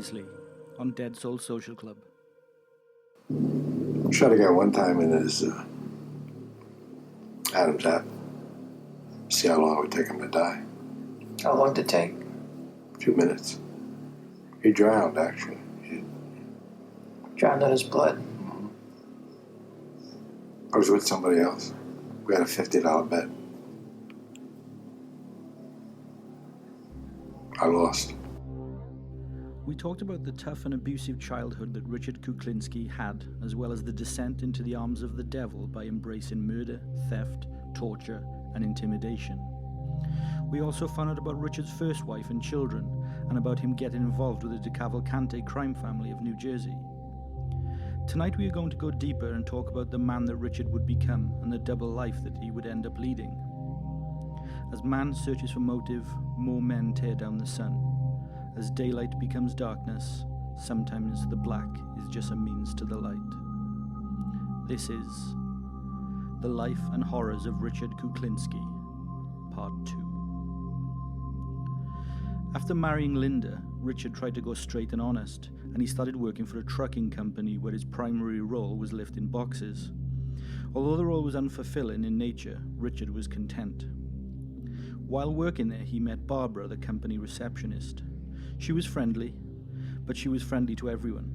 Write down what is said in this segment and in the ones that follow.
Previously on Dead Soul Social Club. Shot a guy one time in his Adam's apple. See how long it would take him to die. How long did it take? 2 minutes. He drowned, actually. Drowned in his blood. I was with somebody else. We had a $50 bet. I lost. We talked about the tough and abusive childhood that Richard Kuklinski had, as well as the descent into the arms of the devil by embracing murder, theft, torture, and intimidation. We also found out about Richard's first wife and children, and about him getting involved with the DeCavalcante crime family of New Jersey. Tonight we are going to go deeper and talk about the man that Richard would become and the double life that he would end up leading. As man searches for motive, more men tear down the sun. As daylight becomes darkness, sometimes the black is just a means to the light. This is The Life and Horrors of Richard Kuklinski, Part 2. After marrying Linda, Richard tried to go straight and honest, and he started working for a trucking company where his primary role was lifting boxes. Although the role was unfulfilling in nature, Richard was content. While working there, he met Barbara, the company receptionist. She was friendly, but she was friendly to everyone.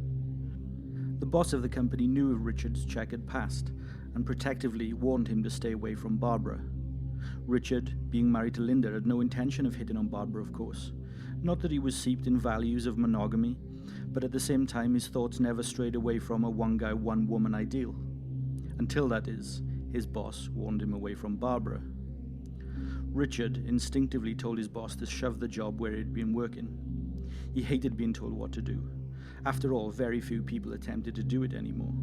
The boss of the company knew of Richard's checkered past and protectively warned him to stay away from Barbara. Richard, being married to Linda, had no intention of hitting on Barbara, of course. Not that he was seeped in values of monogamy, but at the same time his thoughts never strayed away from a one-guy, one-woman ideal. Until, that is, his boss warned him away from Barbara. Richard instinctively told his boss to shove the job where he'd been working. He hated being told what to do. After all, very few people attempted to do it anymore.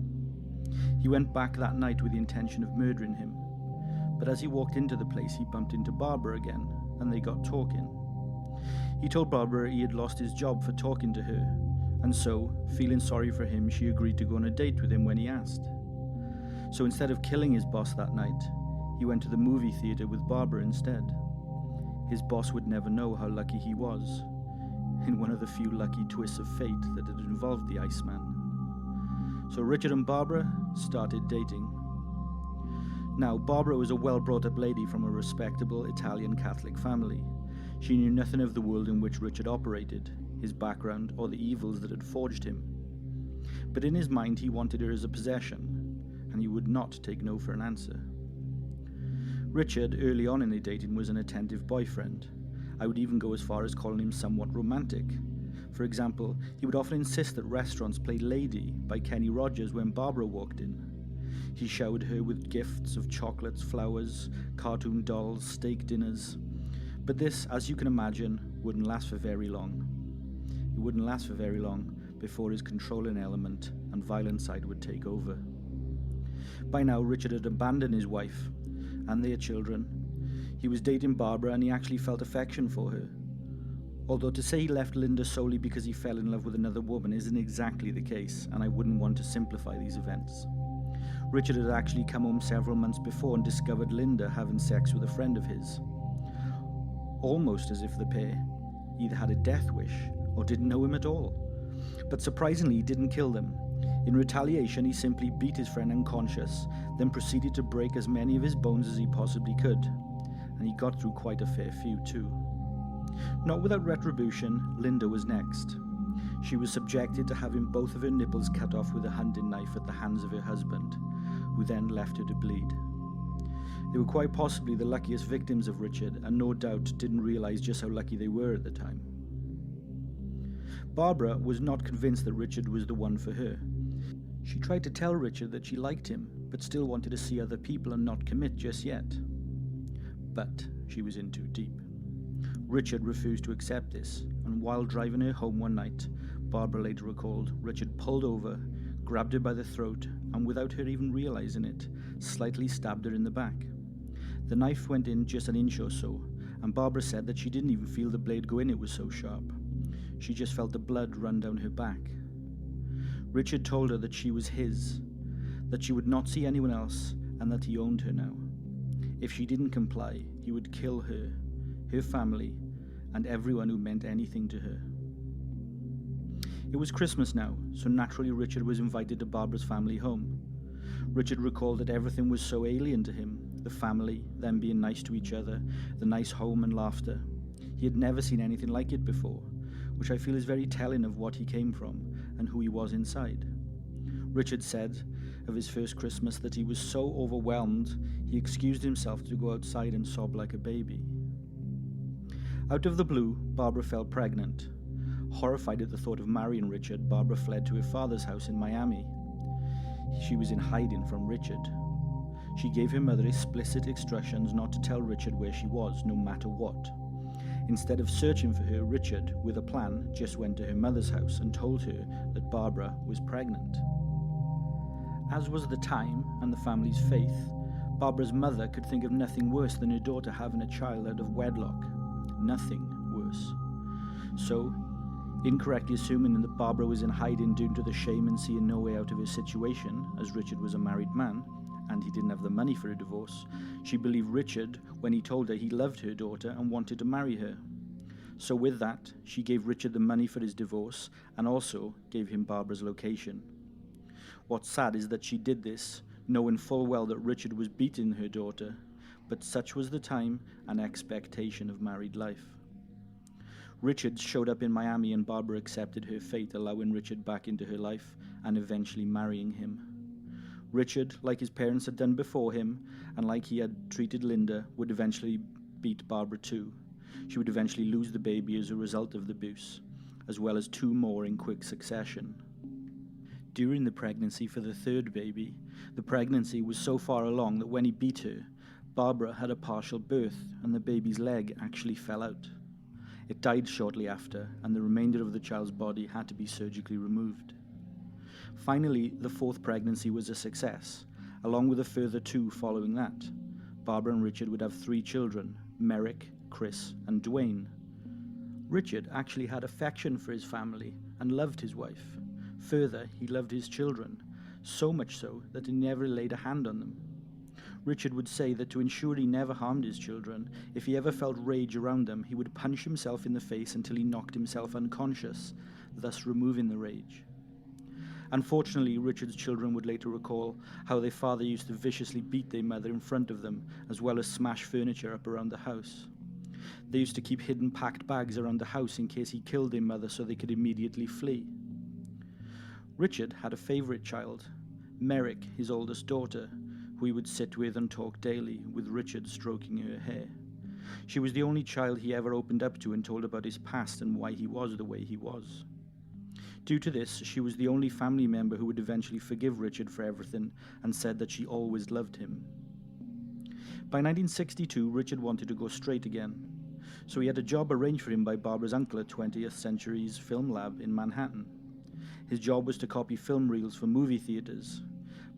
He went back that night with the intention of murdering him. But as he walked into the place, he bumped into Barbara again, and they got talking. He told Barbara he had lost his job for talking to her, and so, feeling sorry for him, she agreed to go on a date with him when he asked. So instead of killing his boss that night, he went to the movie theater with Barbara instead. His boss would never know how lucky he was, in one of the few lucky twists of fate that had involved the Iceman. So Richard and Barbara started dating. Now, Barbara was a well-brought-up lady from a respectable Italian Catholic family. She knew nothing of the world in which Richard operated, his background, or the evils that had forged him. But in his mind, he wanted her as a possession, and he would not take no for an answer. Richard, early on in their dating, was an attentive boyfriend. I would even go as far as calling him somewhat romantic. For example, he would often insist that restaurants played Lady by Kenny Rogers when Barbara walked in. He showered her with gifts of chocolates, flowers, cartoon dolls, steak dinners. But this, as you can imagine, wouldn't last for very long. It wouldn't last for very long before his controlling element and violent side would take over. By now, Richard had abandoned his wife and their children. He was dating Barbara, and he actually felt affection for her. Although to say he left Linda solely because he fell in love with another woman isn't exactly the case, and I wouldn't want to simplify these events. Richard had actually come home several months before and discovered Linda having sex with a friend of his. Almost as if the pair either had a death wish or didn't know him at all. But surprisingly, he didn't kill them. In retaliation, he simply beat his friend unconscious, then proceeded to break as many of his bones as he possibly could. And he got through quite a fair few too. Not without retribution, Linda was next. She was subjected to having both of her nipples cut off with a hunting knife at the hands of her husband, who then left her to bleed. They were quite possibly the luckiest victims of Richard, and no doubt didn't realize just how lucky they were at the time. Barbara was not convinced that Richard was the one for her. She tried to tell Richard that she liked him, but still wanted to see other people and not commit just yet. But she was in too deep. Richard refused to accept this, and while driving her home one night, Barbara later recalled, Richard pulled over, grabbed her by the throat, and without her even realizing it, slightly stabbed her in the back. The knife went in just an inch or so, and Barbara said that she didn't even feel the blade go in, it was so sharp. She just felt the blood run down her back. Richard told her that she was his, that she would not see anyone else, and that he owned her now. If she didn't comply, he would kill her, her family, and everyone who meant anything to her. It was Christmas now, so naturally Richard was invited to Barbara's family home. Richard recalled that everything was so alien to him, the family, them being nice to each other, the nice home and laughter. He had never seen anything like it before, which I feel is very telling of what he came from and who he was inside. Richard said of his first Christmas that he was so overwhelmed he excused himself to go outside and sob like a baby. Out of the blue, Barbara fell pregnant. Horrified at the thought of marrying Richard, Barbara fled to her father's house in Miami. She was in hiding from Richard. She gave her mother explicit instructions not to tell Richard where she was, no matter what. Instead of searching for her, Richard, with a plan, just went to her mother's house and told her that Barbara was pregnant. As was the time and the family's faith, Barbara's mother could think of nothing worse than her daughter having a child out of wedlock. Nothing worse. So, incorrectly assuming that Barbara was in hiding due to the shame and seeing no way out of her situation, as Richard was a married man, and he didn't have the money for a divorce, she believed Richard when he told her he loved her daughter and wanted to marry her. So with that, she gave Richard the money for his divorce and also gave him Barbara's location. What's sad is that she did this, knowing full well that Richard was beating her daughter, but such was the time and expectation of married life. Richard showed up in Miami and Barbara accepted her fate, allowing Richard back into her life and eventually marrying him. Richard, like his parents had done before him, and like he had treated Linda, would eventually beat Barbara too. She would eventually lose the baby as a result of the abuse, as well as 2 more in quick succession. During the pregnancy for the 3rd baby, the pregnancy was so far along that when he beat her, Barbara had a partial birth and the baby's leg actually fell out. It died shortly after, and the remainder of the child's body had to be surgically removed. Finally, the 4th pregnancy was a success, along with a further 2 following that. Barbara and Richard would have 3 children, Merrick, Chris, and Dwayne. Richard actually had affection for his family and loved his wife. Further, he loved his children, so much so that he never laid a hand on them. Richard would say that to ensure he never harmed his children, if he ever felt rage around them, he would punch himself in the face until he knocked himself unconscious, thus removing the rage. Unfortunately, Richard's children would later recall how their father used to viciously beat their mother in front of them, as well as smash furniture up around the house. They used to keep hidden packed bags around the house in case he killed their mother so they could immediately flee. Richard had a favourite child, Merrick, his oldest daughter, who he would sit with and talk daily, with Richard stroking her hair. She was the only child he ever opened up to and told about his past and why he was the way he was. Due to this, she was the only family member who would eventually forgive Richard for everything and said that she always loved him. By 1962, Richard wanted to go straight again, so he had a job arranged for him by Barbara's uncle at 20th Century's Film Lab in Manhattan. His job was to copy film reels for movie theaters,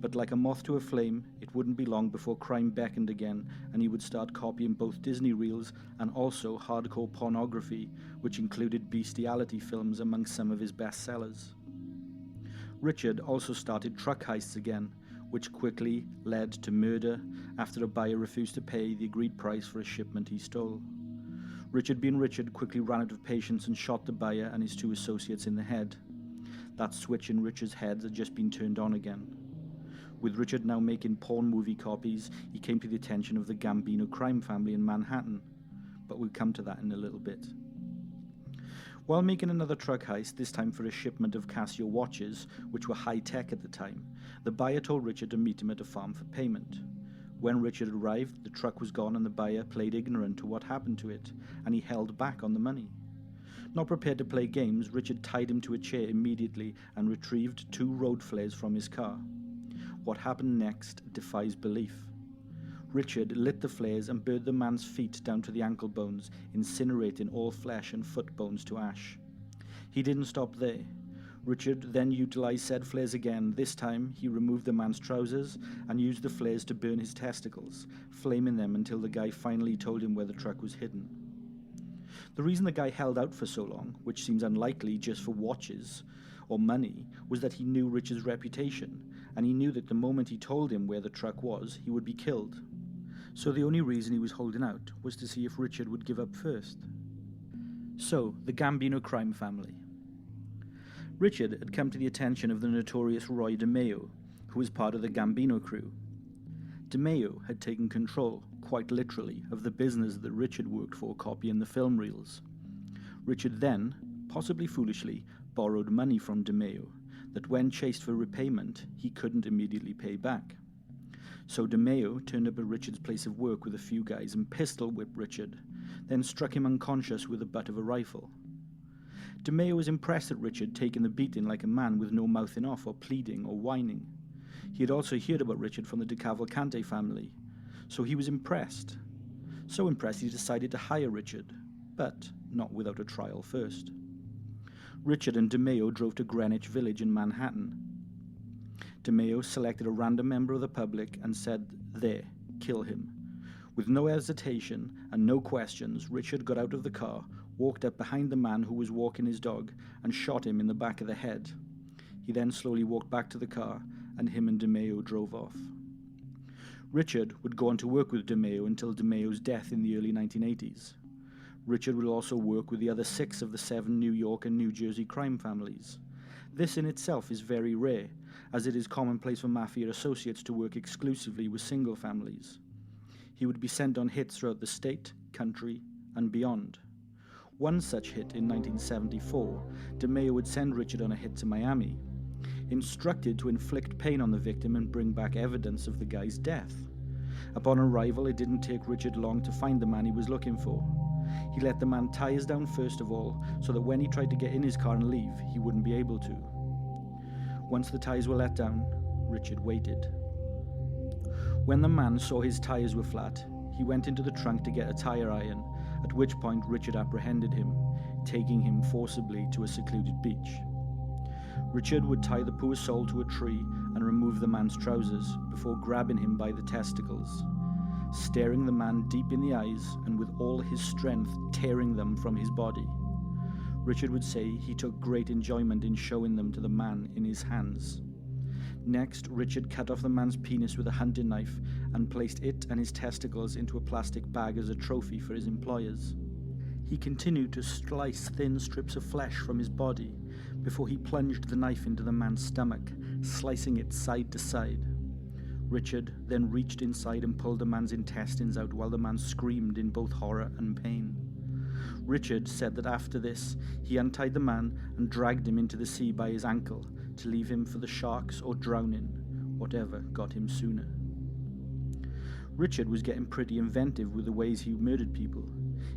but like a moth to a flame, it wouldn't be long before crime beckoned again and he would start copying both Disney reels and also hardcore pornography, which included bestiality films among some of his bestsellers. Richard also started truck heists again, which quickly led to murder after a buyer refused to pay the agreed price for a shipment he stole. Richard, being Richard, quickly ran out of patience and shot the buyer and his 2 associates in the head. That switch in Richard's head had just been turned on again. With Richard now making porn movie copies, he came to the attention of the Gambino crime family in Manhattan, but we'll come to that in a little bit. While making another truck heist, this time for a shipment of Casio watches, which were high-tech at the time, the buyer told Richard to meet him at a farm for payment. When Richard arrived, the truck was gone and the buyer played ignorant to what happened to it, and he held back on the money. Not prepared to play games, Richard tied him to a chair immediately and retrieved 2 road flares from his car. What happened next defies belief. Richard lit the flares and burned the man's feet down to the ankle bones, incinerating all flesh and foot bones to ash. He didn't stop there. Richard then utilized said flares again. This time, he removed the man's trousers and used the flares to burn his testicles, flaming them until the guy finally told him where the truck was hidden. The reason the guy held out for so long, which seems unlikely just for watches or money, was that he knew Richard's reputation, and he knew that the moment he told him where the truck was, he would be killed. So the only reason he was holding out was to see if Richard would give up first. So, the Gambino crime family. Richard had come to the attention of the notorious Roy DeMeo, who was part of the Gambino crew. DeMeo had taken control, quite literally, of the business that Richard worked for copying the film reels. Richard then, possibly foolishly, borrowed money from DeMeo that when chased for repayment, he couldn't immediately pay back. So DeMeo turned up at Richard's place of work with a few guys and pistol-whipped Richard, then struck him unconscious with the butt of a rifle. DeMeo was impressed at Richard taking the beating like a man with no mouthing off or pleading or whining. He had also heard about Richard from the De Cavalcante family, so he was impressed. So impressed he decided to hire Richard, but not without a trial first. Richard and DeMeo drove to Greenwich Village in Manhattan. DeMeo selected a random member of the public and said, "There, kill him." With no hesitation and no questions, Richard got out of the car, walked up behind the man who was walking his dog, and shot him in the back of the head. He then slowly walked back to the car, and him and DeMeo drove off. Richard would go on to work with DeMeo until DeMeo's death in the early 1980s. Richard would also work with the other 6 of the 7 New York and New Jersey crime families. This in itself is very rare, as it is commonplace for mafia associates to work exclusively with single families. He would be sent on hits throughout the state, country, and beyond. One such hit in 1974, DeMeo would send Richard on a hit to Miami, instructed to inflict pain on the victim and bring back evidence of the guy's death. Upon arrival, it didn't take Richard long to find the man he was looking for. He let the man tie his down first of all, so that when he tried to get in his car and leave, he wouldn't be able to. Once the ties were let down, Richard waited. When the man saw his tires were flat, he went into the trunk to get a tire iron, at which point Richard apprehended him, taking him forcibly to a secluded beach. Richard would tie the poor soul to a tree and remove the man's trousers before grabbing him by the testicles, staring the man deep in the eyes and with all his strength tearing them from his body. Richard would say he took great enjoyment in showing them to the man in his hands. Next, Richard cut off the man's penis with a hunting knife and placed it and his testicles into a plastic bag as a trophy for his employers. He continued to slice thin strips of flesh from his body before he plunged the knife into the man's stomach, slicing it side to side. Richard then reached inside and pulled the man's intestines out while the man screamed in both horror and pain. Richard said that after this, he untied the man and dragged him into the sea by his ankle to leave him for the sharks or drowning, whatever got him sooner. Richard was getting pretty inventive with the ways he murdered people.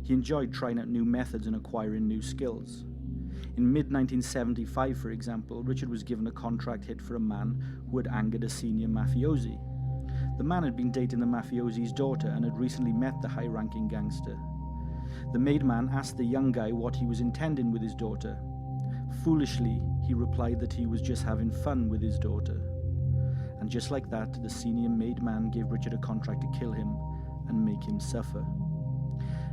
He enjoyed trying out new methods and acquiring new skills. In mid-1975, for example, Richard was given a contract hit for a man who had angered a senior mafiosi. The man had been dating the mafiosi's daughter and had recently met the high-ranking gangster. The made man asked the young guy what he was intending with his daughter. Foolishly, he replied that he was just having fun with his daughter. And just like that, the senior made man gave Richard a contract to kill him and make him suffer.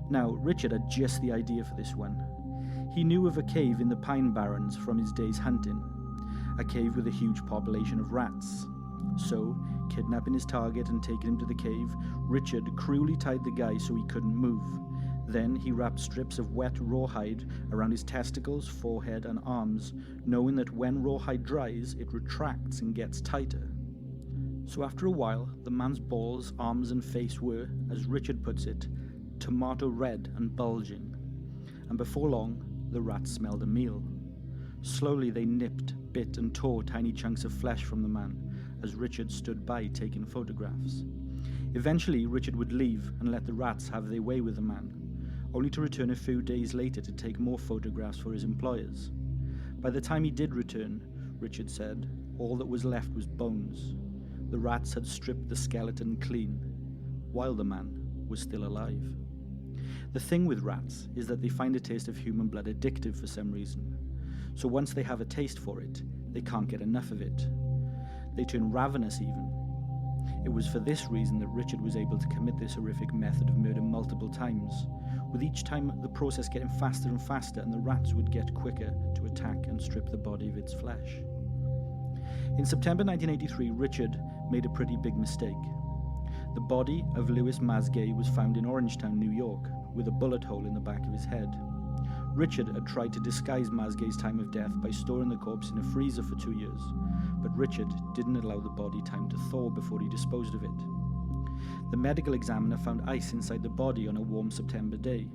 Now, Richard had just the idea for this one. He knew of a cave in the Pine Barrens from his days hunting, a cave with a huge population of rats. So, kidnapping his target and taking him to the cave, Richard cruelly tied the guy so he couldn't move. Then he wrapped strips of wet rawhide around his testicles, forehead, and arms, knowing that when rawhide dries, it retracts and gets tighter. So after a while, the man's balls, arms, and face were, as Richard puts it, tomato red and bulging. And before long, the rats smelled a meal. Slowly they nipped, bit, and tore tiny chunks of flesh from the man, as Richard stood by taking photographs. Eventually, Richard would leave and let the rats have their way with the man, only to return a few days later to take more photographs for his employers. By the time he did return, Richard said, all that was left was bones. The rats had stripped the skeleton clean, while the man was still alive. The thing with rats is that they find the taste of human blood addictive for some reason. So once they have a taste for it, they can't get enough of it. They turn ravenous even. It was for this reason that Richard was able to commit this horrific method of murder multiple times, with each time the process getting faster and faster, and the rats would get quicker to attack and strip the body of its flesh. In September 1983, Richard made a pretty big mistake. The body of Louis Masgay was found in Orangetown, New York, with a bullet hole in the back of his head. Richard had tried to disguise Mazgay's time of death by storing the corpse in a freezer for 2 years, but Richard didn't allow the body time to thaw before he disposed of it. The medical examiner found ice inside the body on a warm September day.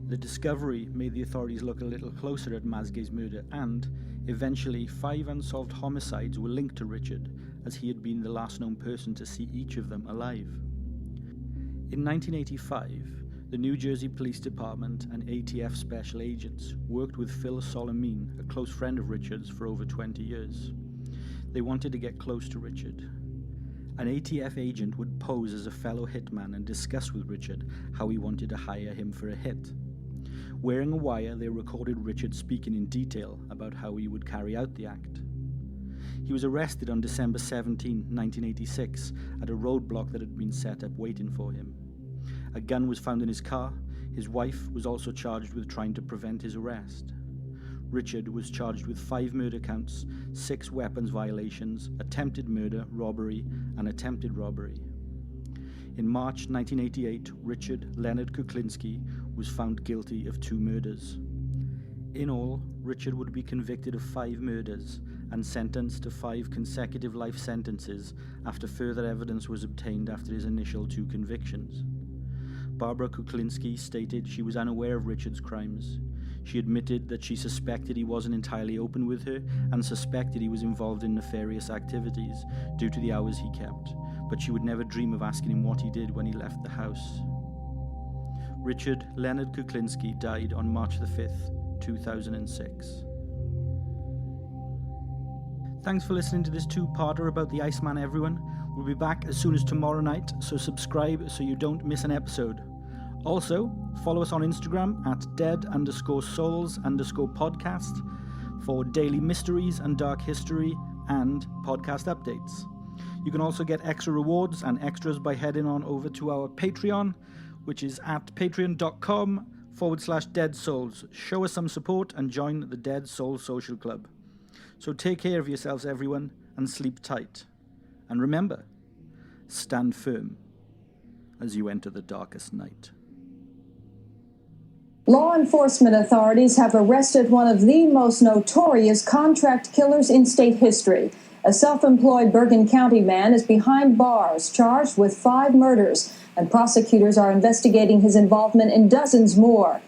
The discovery made the authorities look a little closer at Mazgay's murder, and eventually 5 unsolved homicides were linked to Richard, as he had been the last known person to see each of them alive. In 1985, the New Jersey Police Department and ATF special agents worked with Phil Solomine, a close friend of Richard's, for over 20 years. They wanted to get close to Richard. An ATF agent would pose as a fellow hitman and discuss with Richard how he wanted to hire him for a hit. Wearing a wire, they recorded Richard speaking in detail about how he would carry out the act. He was arrested on December 17, 1986, at a roadblock that had been set up waiting for him. A gun was found in his car. His wife was also charged with trying to prevent his arrest. Richard was charged with 5 murder counts, 6 weapons violations, attempted murder, robbery, and attempted robbery. In March 1988, Richard Leonard Kuklinski was found guilty of 2 murders. In all, Richard would be convicted of 5 murders and sentenced to 5 consecutive life sentences after further evidence was obtained after his initial 2 convictions. Barbara Kuklinski stated she was unaware of Richard's crimes. She admitted that she suspected he wasn't entirely open with her and suspected he was involved in nefarious activities due to the hours he kept, but she would never dream of asking him what he did when he left the house. Richard Leonard Kuklinski died on March the 5th, 2006. Thanks for listening to this 2-parter about the Iceman, everyone. We'll be back as soon as tomorrow night, so subscribe so you don't miss an episode. Also, follow us on Instagram at dead_souls_podcast for daily mysteries and dark history and podcast updates. You can also get extra rewards and extras by heading on over to our Patreon, which is at patreon.com/deadsouls. Show us some support and join the Dead Soul Social Club. So take care of yourselves, everyone, and sleep tight. And remember, stand firm as you enter the darkest night. Law enforcement authorities have arrested one of the most notorious contract killers in state history. A self-employed Bergen County man is behind bars, charged with 5 murders, and prosecutors are investigating his involvement in dozens more.